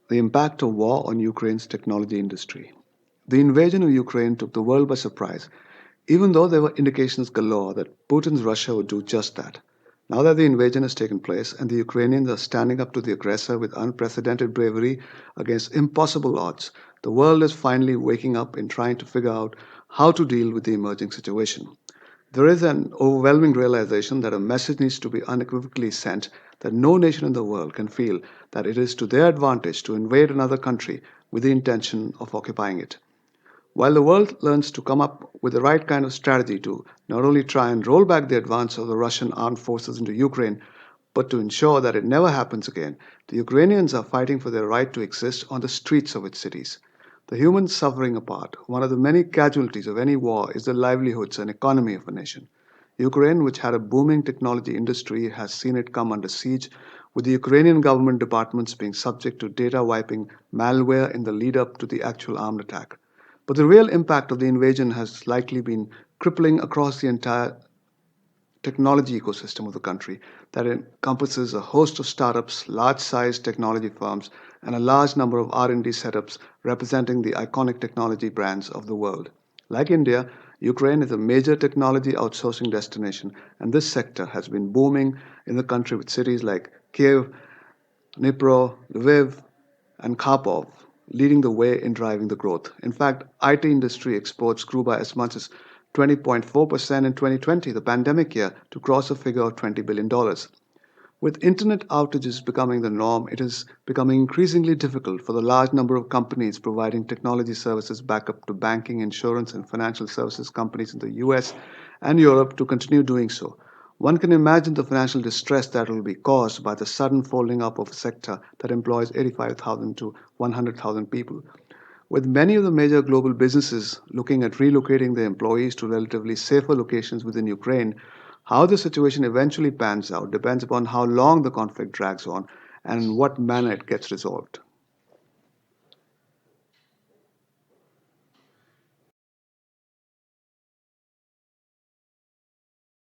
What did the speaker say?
The impact of war on Ukraine's technology industry. The invasion of Ukraine took the world by surprise, even though there were indications galore that Putin's Russia would do just that. Now that the invasion has taken place and the Ukrainians are standing up to the aggressor with unprecedented bravery against impossible odds, the world is finally waking up and trying to figure out how to deal with the emerging situation. There is an overwhelming realization that a message needs to be unequivocally sent that no nation in the world can feel that it is to their advantage to invade another country with the intention of occupying it. While the world learns to come up with the right kind of strategy to not only try and roll back the advance of the Russian armed forces into Ukraine, but to ensure that it never happens again, the Ukrainians are fighting for their right to exist on the streets of its cities. The human suffering apart, one of the many casualties of any war is the livelihoods and economy of a nation. Ukraine, which had a booming technology industry, has seen it come under siege, with the Ukrainian government departments being subject to data wiping malware in the lead up to the actual armed attack. But the real impact of the invasion has likely been crippling across the entire technology ecosystem of the country that encompasses a host of startups, large-sized technology firms, and a large number of R&D setups representing the iconic technology brands of the world. Like India, Ukraine is a major technology outsourcing destination, and this sector has been booming in the country with cities like Kiev, Dnipro, Lviv, and Kharkov leading the way in driving the growth. In fact, IT industry exports grew by as much as 20.4% in 2020, the pandemic year, to cross a figure of $20 billion. With internet outages becoming the norm, it is becoming increasingly difficult for the large number of companies providing technology services backup to banking, insurance, and financial services companies in the US and Europe to continue doing so. One can imagine the financial distress that will be caused by the sudden folding up of a sector that employs 85,000 to 100,000 people. With many of the major global businesses looking at relocating their employees to relatively safer locations within Ukraine, how the situation eventually pans out depends upon how long the conflict drags on and in what manner it gets resolved.